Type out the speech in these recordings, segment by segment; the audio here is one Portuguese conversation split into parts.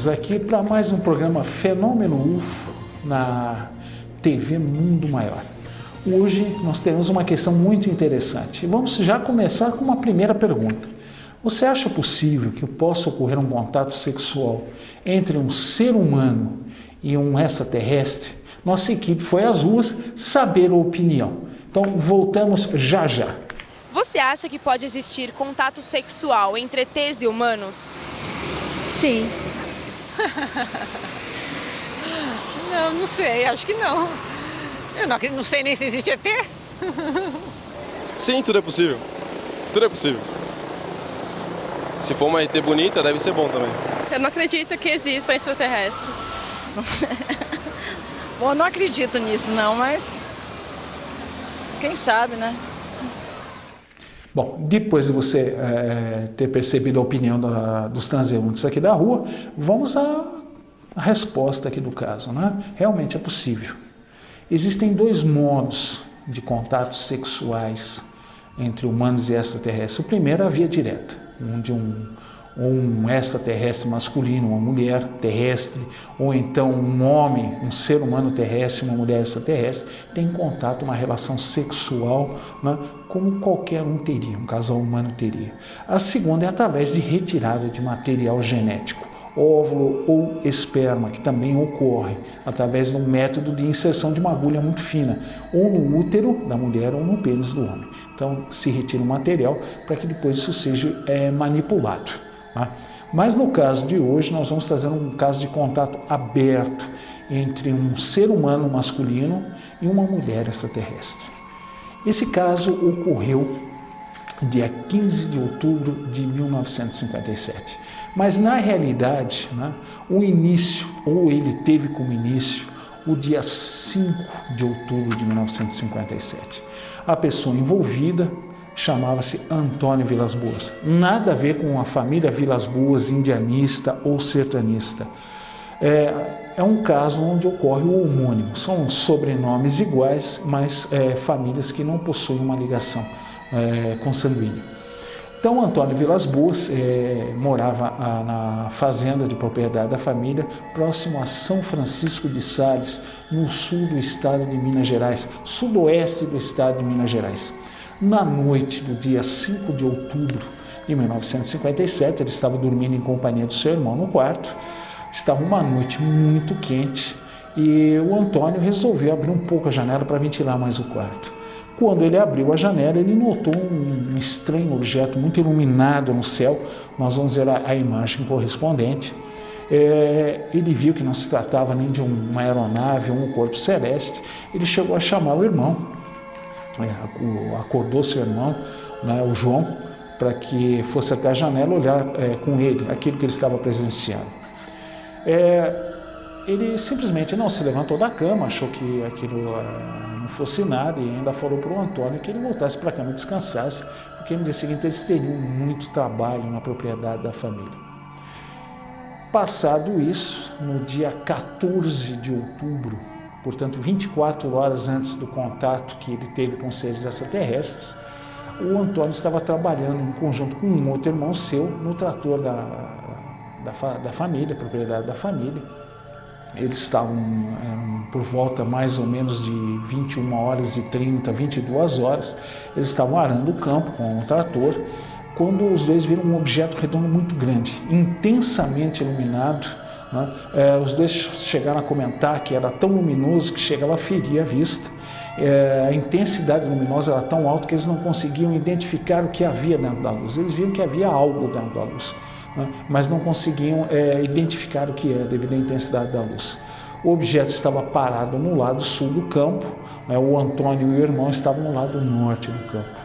estamos aqui para mais um programa Fenômeno UFO na TV Mundo Maior. Hoje nós temos uma questão muito interessante. Vamos já começar com uma primeira pergunta. Você acha possível que possa ocorrer um contato sexual entre um ser humano e um extraterrestre? Nossa equipe foi às ruas saber a opinião. Então voltamos já já. Você acha que pode existir contato sexual entre ETs e humanos? Sim. Não sei, acho que não. Eu não sei nem se existe ET. Sim, tudo é possível. Tudo é possível. Se for uma ET bonita, deve ser bom também. Eu não acredito que existam extraterrestres. Bom, eu não acredito nisso não, mas quem sabe, né? Bom, depois de você ter percebido a opinião dos transeuntes aqui da rua, vamos à resposta aqui do caso, né? Realmente é possível. Existem dois modos de contatos sexuais entre humanos e extraterrestres. O primeiro é a via direta, onde um extraterrestre masculino, uma mulher terrestre, ou então um homem, um ser humano terrestre, uma mulher extraterrestre, tem contato, uma relação sexual, né, como qualquer um teria, um casal humano teria. A segunda é através de retirada de material genético, óvulo ou esperma, que também ocorre através de um método de inserção de uma agulha muito fina, ou no útero da mulher ou no pênis do homem. Então se retira o material para que depois isso seja manipulado. Mas no caso de hoje nós vamos trazer um caso de contato aberto entre um ser humano masculino e uma mulher extraterrestre. Esse caso ocorreu dia 15 de outubro de 1957. Mas na realidade, né, o início, ou ele teve como início, o dia 5 de outubro de 1957. A pessoa envolvida chamava-se Antônio Vilas Boas. Nada a ver com a família Vilas Boas, indianista ou sertanista. É um caso onde ocorre o homônimo. São sobrenomes iguais, mas famílias que não possuem uma ligação consanguínea. Então, Antônio Vilas Boas morava na fazenda de propriedade da família, próximo a São Francisco de Sales, no sul do estado de Minas Gerais, sudoeste do estado de Minas Gerais. Na noite do dia 5 de outubro de 1957, ele estava dormindo em companhia do seu irmão no quarto. Estava uma noite muito quente e o Antônio resolveu abrir um pouco a janela para ventilar mais o quarto. Quando ele abriu a janela, ele notou um estranho objeto muito iluminado no céu. Nós vamos ver a imagem correspondente. Ele viu que não se tratava nem de uma aeronave ou um corpo celeste. Ele chegou a chamar o irmão. Acordou seu irmão, né, o João, para que fosse até a janela olhar com ele aquilo que ele estava presenciando. Ele simplesmente não se levantou da cama, achou que aquilo não fosse nada e ainda falou para o Antônio que ele voltasse para a cama e descansasse, porque no dia seguinte eles teriam muito trabalho na propriedade da família. Passado isso, no dia 14 de outubro, portanto 24 horas antes do contato que ele teve com seres extraterrestres, o Antônio estava trabalhando em conjunto com um outro irmão seu no trator da família, propriedade da família. Eles estavam por volta mais ou menos de 21 horas e 30, 22 horas, eles estavam arando o campo com o trator, quando os dois viram um objeto redondo muito grande, intensamente iluminado. Os dois chegaram a comentar que era tão luminoso que chegava a ferir a vista. A intensidade luminosa era tão alta que eles não conseguiam identificar o que havia dentro da luz. Eles viam que havia algo dentro da luz, mas não conseguiam identificar o que era devido à intensidade da luz. O objeto estava parado no lado sul do campo, o Antônio e o irmão estavam no lado norte do campo.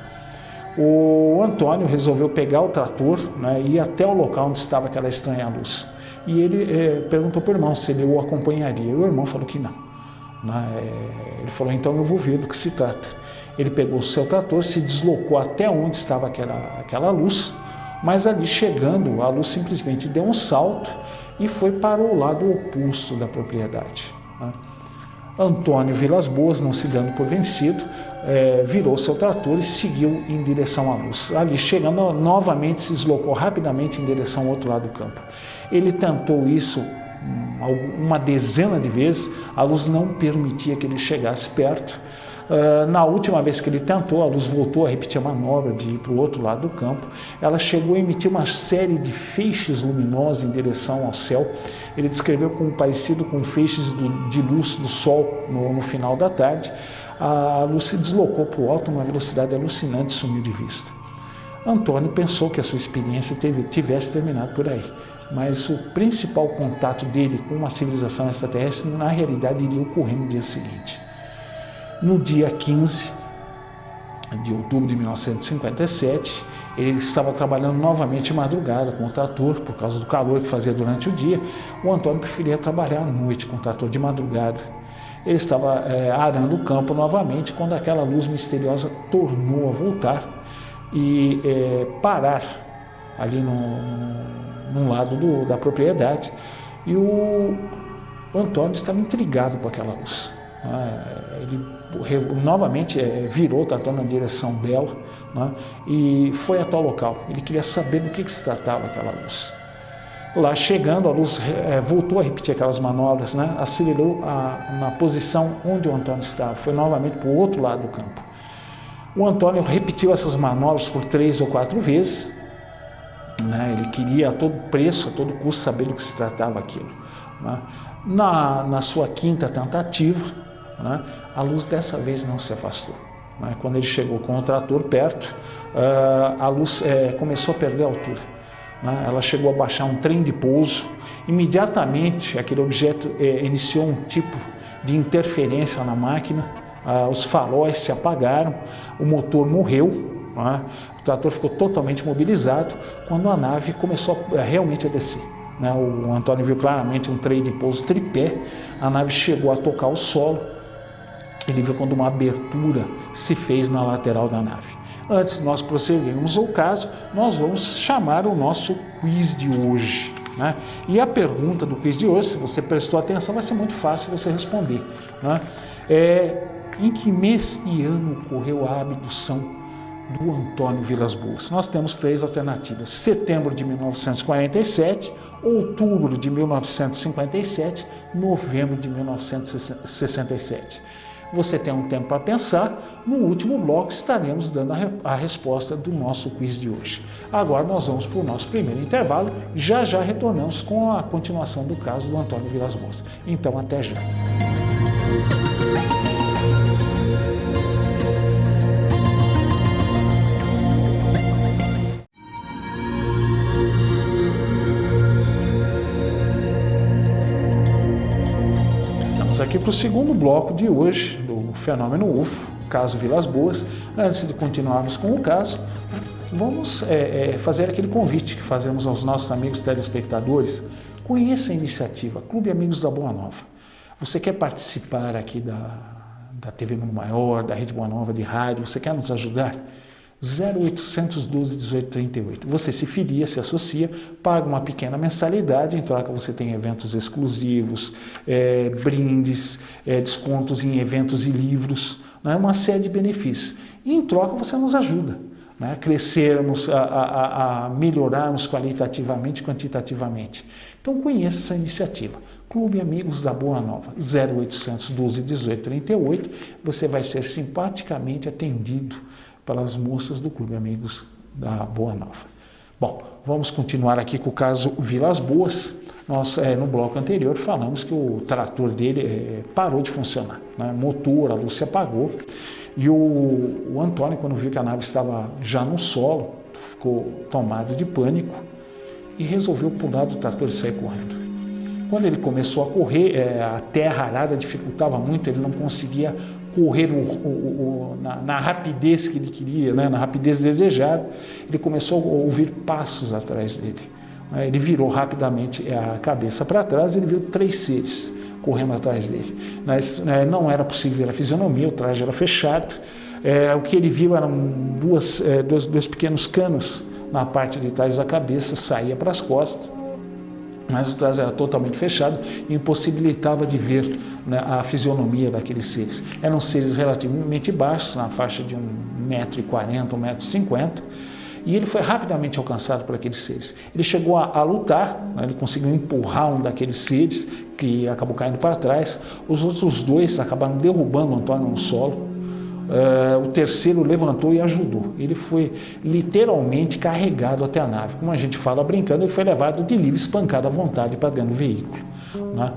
O Antônio resolveu pegar o trator e ir até o local onde estava aquela estranha luz. E ele perguntou para o irmão se ele o acompanharia. O irmão falou que não. Ele falou, então eu vou ver do que se trata. Ele pegou o seu trator, se deslocou até onde estava aquela luz, mas ali chegando, a luz simplesmente deu um salto e foi para o lado oposto da propriedade. Antônio Vilas Boas, não se dando por vencido, virou seu trator e seguiu em direção à luz. Ali, chegando, novamente se deslocou rapidamente em direção ao outro lado do campo. Ele tentou isso uma dezena de vezes, a luz não permitia que ele chegasse perto. Na última vez que ele tentou, a luz voltou a repetir a manobra de ir para o outro lado do campo. Ela chegou a emitir uma série de feixes luminosos em direção ao céu. Ele descreveu como parecido com feixes de luz do sol no final da tarde. A luz se deslocou para o alto numa velocidade alucinante e sumiu de vista. Antônio pensou que a sua experiência tivesse terminado por aí, mas o principal contato dele com uma civilização extraterrestre, na realidade, iria ocorrer no dia seguinte. No dia 15 de outubro de 1957, ele estava trabalhando novamente de madrugada com o trator, por causa do calor que fazia durante o dia. O Antônio preferia trabalhar à noite com o trator de madrugada. Ele estava arando o campo novamente, quando aquela luz misteriosa tornou a voltar e parar ali num lado da propriedade. E o Antônio estava intrigado com aquela luz. Ele novamente virou o trator na direção dela, e foi até o local. Ele queria saber do que se tratava aquela luz. Lá chegando, a luz voltou a repetir aquelas manobras, acelerou na posição onde o Antônio estava, foi novamente para o outro lado do campo. O Antônio repetiu essas manobras por 3 ou 4 vezes. Ele queria a todo preço, a todo custo, saber do que se tratava aquilo. Na sua quinta tentativa, a luz dessa vez não se afastou. Quando ele chegou com o trator perto, a luz começou a perder a altura. Ela chegou a baixar um trem de pouso. Imediatamente, aquele objeto iniciou um tipo de interferência na máquina. Os faróis se apagaram, o motor morreu, o trator ficou totalmente mobilizado quando a nave começou realmente a descer. O Antônio viu claramente um trem de pouso tripé, a nave chegou a tocar o solo. Ele viu quando uma abertura se fez na lateral da nave. Antes de nós prosseguirmos ao caso, nós vamos chamar o nosso quiz de hoje. E a pergunta do quiz de hoje, se você prestou atenção, vai ser muito fácil você responder. Em que mês e ano ocorreu a abdução do Antônio Vilas Boas? Nós temos 3 alternativas: setembro de 1947, outubro de 1957, novembro de 1967. Você tem um tempo para pensar. No último bloco estaremos dando a resposta do nosso quiz de hoje. Agora nós vamos para o nosso primeiro intervalo. Já retornamos com a continuação do caso do Antônio Vilas Boas. Então, até já. Aqui para o segundo bloco de hoje, do fenômeno UFO, caso Vilas Boas. Antes de continuarmos com o caso, vamos fazer aquele convite que fazemos aos nossos amigos telespectadores. Conheça a iniciativa Clube Amigos da Boa Nova. Você quer participar aqui da TV Mundo Maior, da Rede Boa Nova de rádio? Você quer nos ajudar? 0800 12 18 38. Você se filia, se associa, paga uma pequena mensalidade, em troca você tem eventos exclusivos, brindes, descontos em eventos e livros, uma série de benefícios. E em troca você nos ajuda a crescermos, a melhorarmos qualitativamente e quantitativamente. Então conheça essa iniciativa. Clube Amigos da Boa Nova, 0800 12 18 38. Você vai ser simpaticamente atendido pelas moças do Clube Amigos da Boa Nova. Bom, vamos continuar aqui com o caso Vilas Boas. Nós, no bloco anterior, falamos que o trator dele parou de funcionar. O motor, a luz se apagou. E o Antônio, quando viu que a nave estava já no solo, ficou tomado de pânico e resolveu pular do trator e sair correndo. Quando ele começou a correr, a terra arada dificultava muito, ele não conseguia correr na rapidez que ele queria, na rapidez desejada. Ele começou a ouvir passos atrás dele. Ele virou rapidamente a cabeça para trás e ele viu 3 seres correndo atrás dele. Mas não era possível ver a fisionomia, o traje era fechado. O que ele viu eram dois pequenos canos na parte de trás da cabeça, saía para as costas. mas o traje era totalmente fechado e impossibilitava de ver, né, a fisionomia daqueles seres. Eram seres relativamente baixos, na faixa de 1,40 m, 1,50 m, e ele foi rapidamente alcançado por aqueles seres. Ele chegou a lutar, né, ele conseguiu empurrar um daqueles seres, que acabou caindo para trás. Os outros dois acabaram derrubando o Antônio no solo. O terceiro levantou e ajudou. Ele foi literalmente carregado até a nave. Como a gente fala brincando, ele foi levado de livre, espancado à vontade para dentro do veículo, né?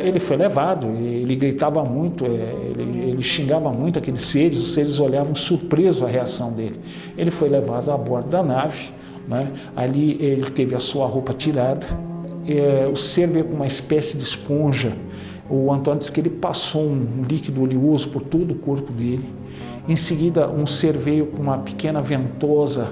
Ele foi levado, ele gritava muito, ele xingava muito aqueles seres, os seres olhavam surpresos a reação dele. Ele foi levado a bordo da nave, né? Ali ele teve a sua roupa tirada, o ser veio com uma espécie de esponja. O Antônio disse que ele passou um líquido oleoso por todo o corpo dele. Em seguida, um ser veio com uma pequena ventosa,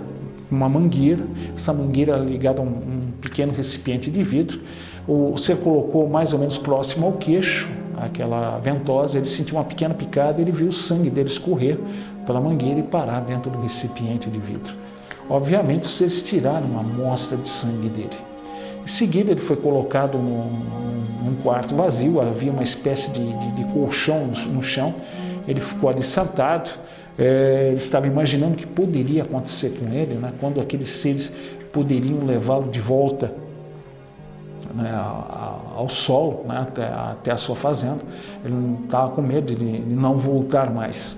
uma mangueira. Essa mangueira ligada a um pequeno recipiente de vidro. O ser colocou mais ou menos próximo ao queixo aquela ventosa. Ele sentiu uma pequena picada, ele viu o sangue dele escorrer pela mangueira e parar dentro do recipiente de vidro. Obviamente, os seres tiraram uma amostra de sangue dele. Em seguida, ele foi colocado num quarto vazio, havia uma espécie de colchão no chão. Ele ficou ali sentado, ele estava imaginando o que poderia acontecer com ele, né, quando aqueles seres poderiam levá-lo de volta, né, ao solo, né, até a sua fazenda. Ele estava com medo de não voltar mais.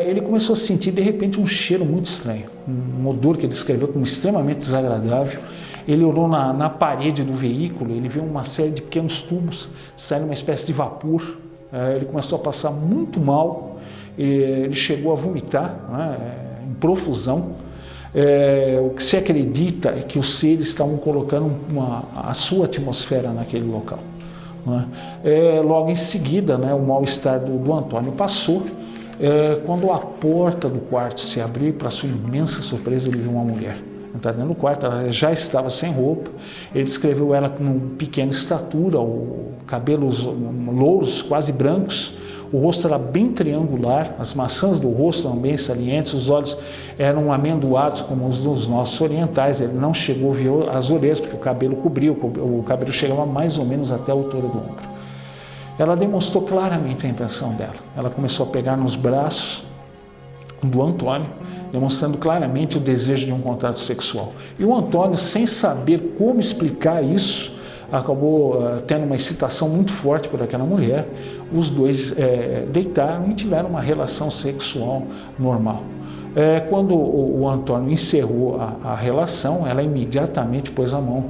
Ele começou a sentir de repente um cheiro muito estranho, um odor que ele descreveu como extremamente desagradável. Ele olhou na parede do veículo, ele viu uma série de pequenos tubos saindo uma espécie de vapor. Ele começou a passar muito mal, ele chegou a vomitar, né, em profusão. O que se acredita é que os seres estavam colocando a sua atmosfera naquele local, né? Logo em seguida, né, o mal-estar do Antônio passou. Quando a porta do quarto se abriu, para sua imensa surpresa, ele viu uma mulher entrar dentro do quarto. Ela já estava sem roupa. Ele descreveu ela com pequena estatura, cabelos louros, quase brancos. O rosto era bem triangular, as maçãs do rosto eram bem salientes, os olhos eram amendoados como os dos nossos orientais. Ele não chegou a ver as orelhas, porque o cabelo cobria, o cabelo chegava mais ou menos até a altura do ombro. Ela demonstrou claramente a intenção dela. Ela começou a pegar nos braços do Antônio, demonstrando claramente o desejo de um contato sexual. E o Antônio, sem saber como explicar isso, acabou tendo uma excitação muito forte por aquela mulher. Os dois deitaram e tiveram uma relação sexual normal. Quando o Antônio encerrou a relação, ela imediatamente pôs a mão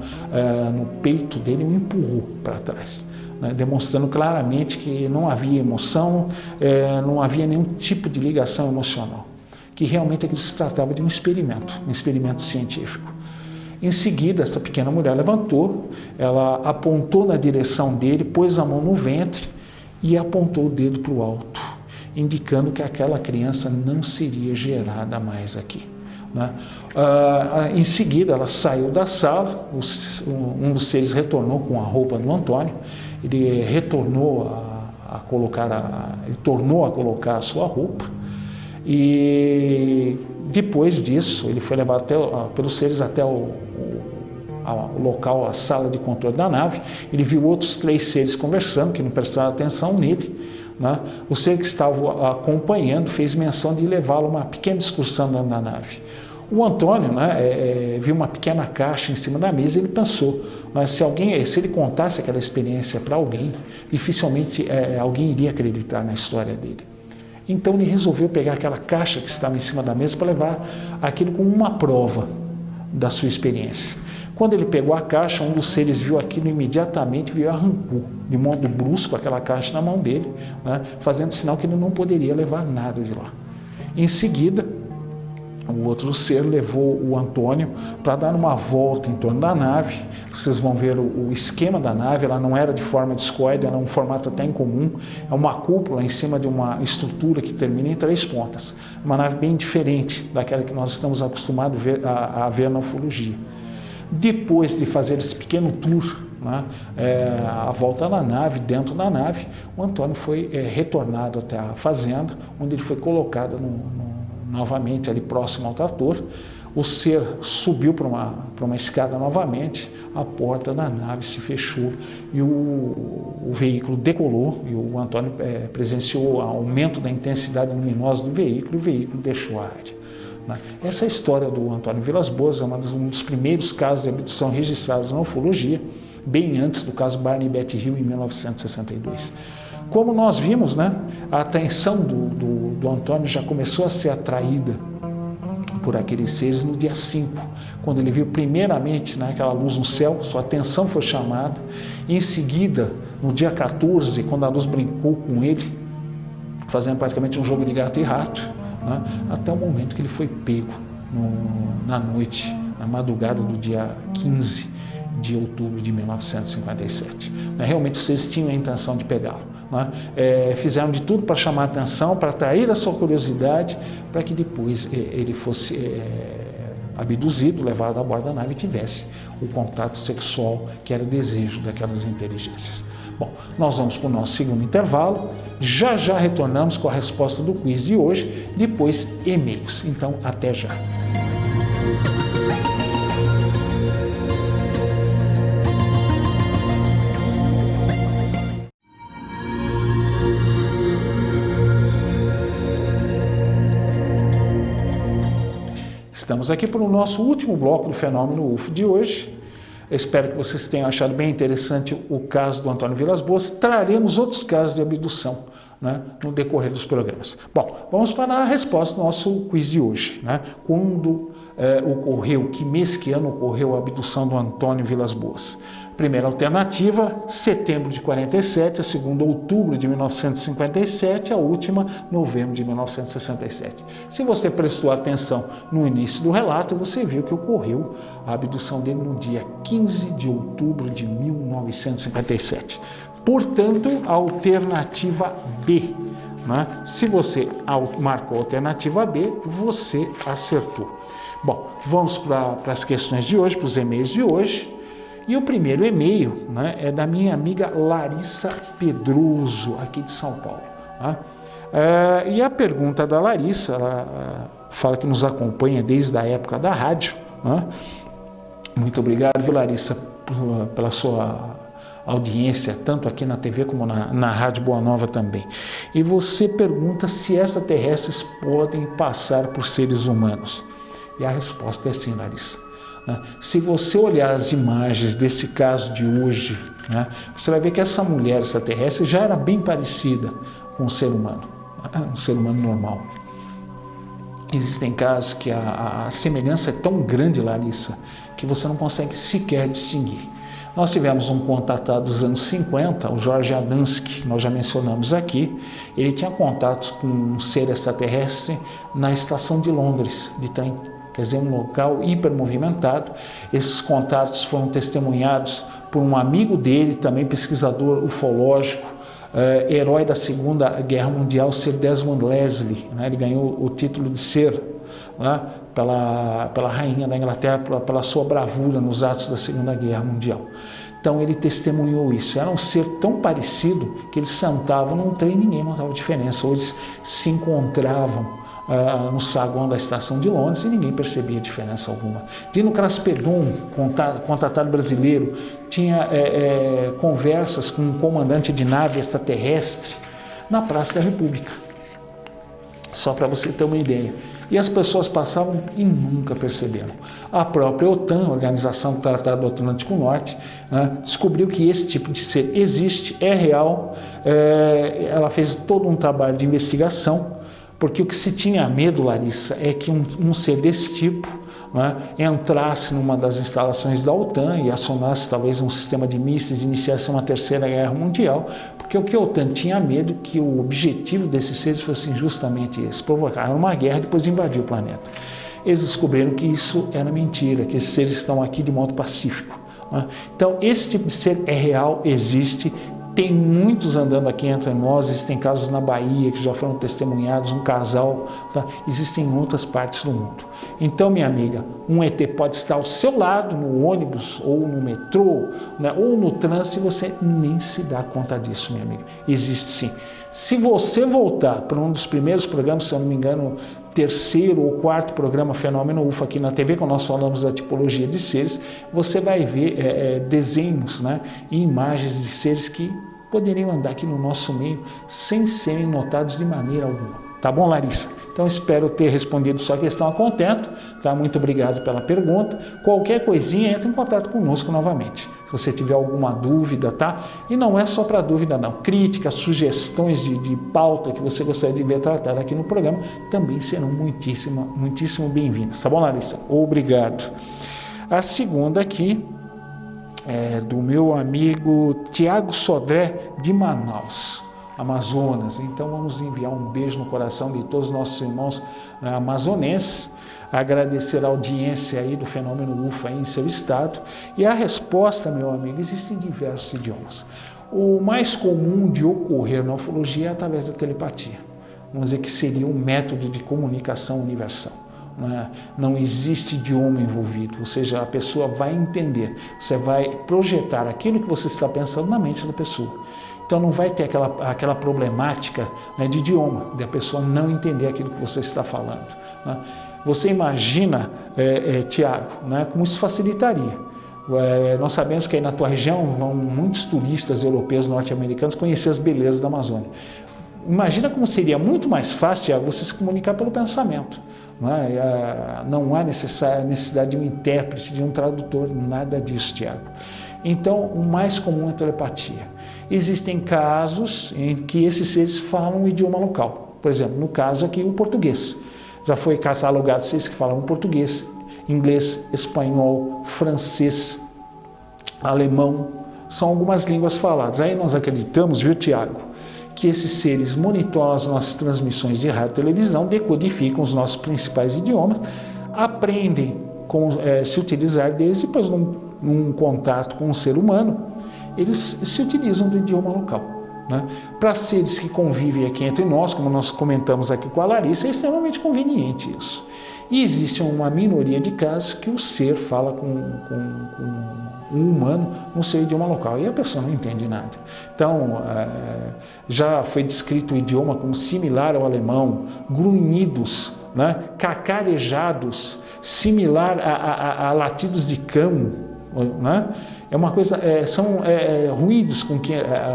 no peito dele e o empurrou para trás, né, demonstrando claramente que não havia emoção, não havia nenhum tipo de ligação emocional, que realmente aquilo se tratava de um experimento científico. Em seguida, essa pequena mulher levantou, ela apontou na direção dele, pôs a mão no ventre e apontou o dedo para o alto, indicando que aquela criança não seria gerada mais aqui, né? Em seguida, ela saiu da sala, um dos seres retornou com a roupa do Antônio. Ele retornou ele tornou a colocar a sua roupa, e depois disso ele foi levado pelos seres até o local, a sala de controle da nave. Ele viu outros 3 seres conversando, que não prestaram atenção nele, né? O ser que estava acompanhando fez menção de levá-lo a uma pequena excursão dentro da nave. O Antônio, né, viu uma pequena caixa em cima da mesa e ele pensou, mas se ele contasse aquela experiência para alguém, dificilmente alguém iria acreditar na história dele. Então ele resolveu pegar aquela caixa que estava em cima da mesa para levar aquilo como uma prova da sua experiência. Quando ele pegou a caixa, um dos seres viu aquilo imediatamente, veio e arrancou de modo brusco aquela caixa na mão dele, né, fazendo sinal que ele não poderia levar nada de lá. Em seguida, o outro ser levou o Antônio para dar uma volta em torno da nave. Vocês vão ver o esquema da nave. Ela não era de forma discoide, era um formato até incomum. É uma cúpula em cima de uma estrutura que termina em 3 pontas. Uma nave bem diferente daquela que nós estamos acostumados a ver na ufologia. Depois de fazer esse pequeno tour, né, a volta da nave, dentro da nave, o Antônio foi retornado até a fazenda, onde ele foi colocado novamente ali próximo ao trator, o ser subiu para uma escada novamente, a porta da nave se fechou e o veículo decolou, e o Antônio presenciou o aumento da intensidade luminosa do veículo, e o veículo deixou a área. Essa história do Antônio Vilas Boas é um dos primeiros casos de abdução registrados na ufologia, bem antes do caso Barney e Betty Hill, em 1962. Como nós vimos, a atenção do Antônio já começou a ser atraída por aqueles seres no dia 5, quando ele viu primeiramente aquela luz no céu, sua atenção foi chamada, e em seguida, no dia 14, quando a luz brincou com ele, fazendo praticamente um jogo de gato e rato, até o momento que ele foi pego na noite, na madrugada do dia 15 de outubro de 1957. Realmente os seres tinham a intenção de pegá-lo. Fizeram de tudo para chamar a atenção, para atrair a sua curiosidade, para que depois ele fosse abduzido, levado a bordo da nave e tivesse o contato sexual que era o desejo daquelas inteligências. Bom, nós vamos para o nosso segundo intervalo, já retornamos com a resposta do quiz de hoje, depois e-mails. Então, até já. Estamos aqui para o nosso último bloco do Fenômeno UFO de hoje. Eu espero que vocês tenham achado bem interessante o caso do Antônio Vilas Boas. Traremos outros casos de abdução no decorrer dos programas. Bom, vamos para a resposta do nosso quiz de hoje. Quando ocorreu, que mês, que ano ocorreu a abdução do Antônio Vilas Boas? Primeira alternativa, setembro de 47, a segunda, outubro de 1957, a última, novembro de 1967. Se você prestou atenção no início do relato, você viu que ocorreu a abdução dele no dia 15 de outubro de 1957. Portanto, a alternativa B. Se você marcou a alternativa B, você acertou. Bom, vamos para as questões de hoje, para os e-mails de hoje. E o primeiro e-mail é da minha amiga Larissa Pedroso, aqui de São Paulo. E a pergunta da Larissa, ela fala que nos acompanha desde a época da rádio. Muito obrigado, viu, Larissa, pela sua audiência, tanto aqui na TV como na Rádio Boa Nova também. E você pergunta se extraterrestres podem passar por seres humanos. E a resposta é sim, Larissa. Se você olhar as imagens desse caso de hoje, você vai ver que essa mulher extraterrestre já era bem parecida com um ser humano normal. Existem casos que a semelhança é tão grande, Larissa, que você não consegue sequer distinguir. Nós tivemos um contatado dos anos 50, o Jorge Adamski, que nós já mencionamos aqui. Ele tinha contato com um ser extraterrestre na estação de Londres, de trem. Quer dizer, um local hipermovimentado. Esses contatos foram testemunhados por um amigo dele, também pesquisador ufológico, herói da Segunda Guerra Mundial, Sir Desmond Leslie. Ele ganhou o título de Sir pela rainha da Inglaterra, pela sua bravura nos atos da Segunda Guerra Mundial. Então ele testemunhou isso. Era um ser tão parecido que eles sentavam num trem e ninguém notava diferença. Ou eles se encontravam no saguão da estação de Londres e ninguém percebia diferença alguma. Dino Craspedon, contatado brasileiro, tinha conversas com um comandante de nave extraterrestre na Praça da República. Só para você ter uma ideia. E as pessoas passavam e nunca perceberam. A própria OTAN, a Organização do Tratado do Atlântico Norte, descobriu que esse tipo de ser existe, é real. Ela fez todo um trabalho de investigação, porque o que se tinha medo, Larissa, é que um ser desse tipo entrasse numa das instalações da OTAN e acionasse talvez um sistema de mísseis e iniciasse uma terceira guerra mundial, porque o que a OTAN tinha medo é que o objetivo desses seres fosse justamente esse, provocar uma guerra e depois invadir o planeta. Eles descobriram que isso era mentira, que esses seres estão aqui de modo pacífico. Então, esse tipo de ser é real, existe. Tem muitos andando aqui entre nós, existem casos na Bahia que já foram testemunhados, um casal, existem em outras partes do mundo. Então, minha amiga, um ET pode estar ao seu lado, no ônibus, ou no metrô, ou no trânsito, e você nem se dá conta disso, minha amiga. Existe sim. Se você voltar para um dos primeiros programas, se eu não me engano, terceiro ou quarto programa Fenômeno UFO aqui na TV, quando nós falamos da tipologia de seres, você vai ver desenhos, né, e imagens de seres que poderiam andar aqui no nosso meio sem serem notados de maneira alguma. Tá bom, Larissa? Então, espero ter respondido sua questão a contento. Tá? Muito obrigado pela pergunta. Qualquer coisinha, entre em contato conosco novamente. Se você tiver alguma dúvida, tá? E não é só para dúvida, não. Críticas, sugestões de pauta que você gostaria de ver tratada aqui no programa também serão muitíssimo bem-vindas. Tá bom, Larissa? Obrigado. A segunda aqui é do meu amigo Tiago Sodré, de Manaus, Amazonas. Então vamos enviar um beijo no coração de todos os nossos irmãos amazonenses, agradecer a audiência aí do Fenômeno UFO aí em seu estado. E a resposta, meu amigo, existe em diversos idiomas. O mais comum de ocorrer na ufologia é através da telepatia. Vamos dizer que seria um método de comunicação universal. Não existe idioma envolvido, ou seja, a pessoa vai entender, você vai projetar aquilo que você está pensando na mente da pessoa. Então não vai ter aquela problemática, né, de idioma, de a pessoa não entender aquilo que você está falando. Né? Você imagina, Tiago, né, como isso facilitaria. Nós sabemos que aí na tua região vão muitos turistas europeus, norte-americanos conhecer as belezas da Amazônia. Imagina como seria muito mais fácil, Tiago, você se comunicar pelo pensamento. Não há necessidade de um intérprete, de um tradutor, nada disso, Tiago. Então, o mais comum é a telepatia. Existem casos em que esses seres falam o idioma local. Por exemplo, no caso aqui, o português. Já foi catalogado seres que falam português, inglês, espanhol, francês, alemão. São algumas línguas faladas. Aí nós acreditamos, viu, Tiago, que esses seres monitoram as nossas transmissões de rádio e televisão, decodificam os nossos principais idiomas, aprendem se utilizar deles e depois num contato com um ser humano, eles se utilizam do idioma local. Né? Para seres que convivem aqui entre nós, como nós comentamos aqui com a Larissa, é extremamente conveniente isso. E existe uma minoria de casos que o ser fala com um humano no seu idioma local e a pessoa não entende nada. Então, já foi descrito o idioma como similar ao alemão, grunhidos, né? Cacarejados, similar a latidos de cão. Né? É uma coisa, são ruídos com que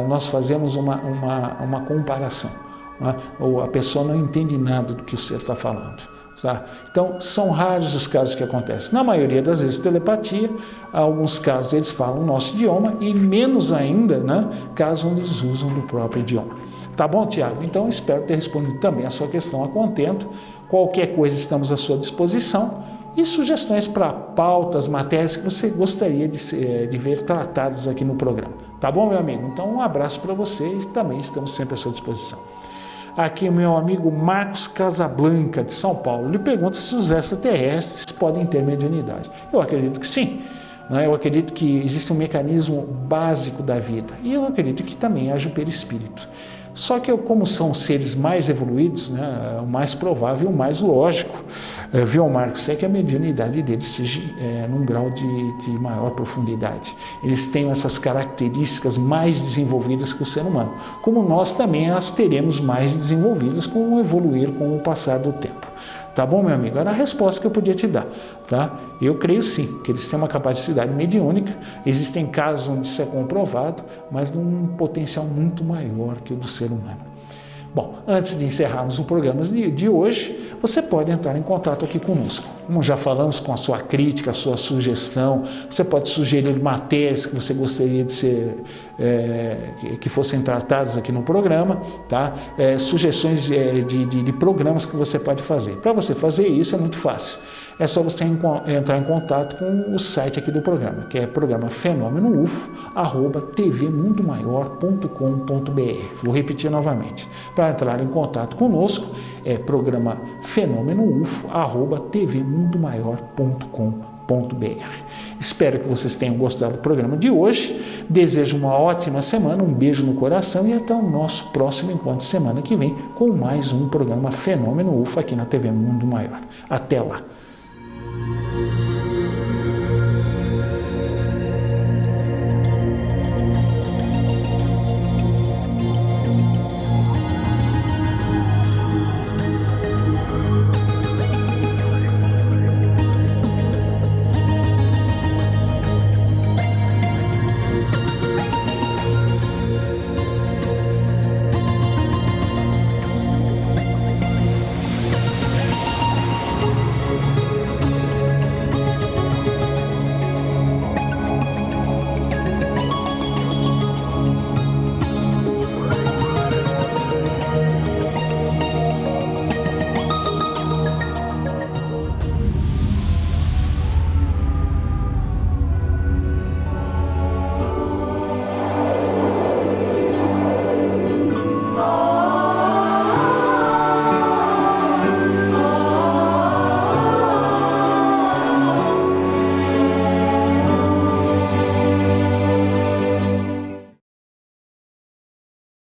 nós fazemos uma comparação. Né? Ou a pessoa não entende nada do que o ser está falando. Tá? Então, são raros os casos que acontecem. Na maioria das vezes, telepatia, alguns casos eles falam o nosso idioma e menos ainda, né, casos onde eles usam do próprio idioma. Tá bom, Tiago? Então, espero ter respondido também a sua questão a contento. Qualquer coisa, estamos à sua disposição. E sugestões para pautas, matérias que você gostaria de ver tratadas aqui no programa. Tá bom, meu amigo? Então, um abraço para você e também estamos sempre à sua disposição. Aqui o meu amigo Marcos Casablanca, de São Paulo, ele pergunta se os extraterrestres podem ter mediunidade. Eu acredito que sim. Né? Eu acredito que existe um mecanismo básico da vida. E eu acredito que também haja o perispírito. Só que como são seres mais evoluídos, né, o mais provável, o mais lógico, viu, Marcos, é que a mediunidade deles seja num grau de maior profundidade. Eles têm essas características mais desenvolvidas que o ser humano, como nós também as teremos mais desenvolvidas com o evoluir com o passar do tempo. Tá bom, meu amigo? Era a resposta que eu podia te dar. Tá? Eu creio sim, que eles têm uma capacidade mediúnica, existem casos onde isso é comprovado, mas num potencial muito maior que o do ser humano. Bom, antes de encerrarmos o programa de hoje, você pode entrar em contato aqui conosco. Como já falamos, com a sua crítica, a sua sugestão, você pode sugerir matérias que você gostaria de que fossem tratadas aqui no programa, tá? Sugestões de programas que você pode fazer. Para você fazer isso é muito fácil. É só você entrar em contato com o site aqui do programa, que é programa fenomenofo@tvmundomaior.com.br. Vou repetir novamente. Para entrar em contato conosco, é programa fenomenofo@tvmundomaior.com.br. Espero que vocês tenham gostado do programa de hoje. Desejo uma ótima semana, um beijo no coração e até o nosso próximo encontro semana que vem com mais um programa Fenômeno UFO aqui na TV Mundo Maior. Até lá!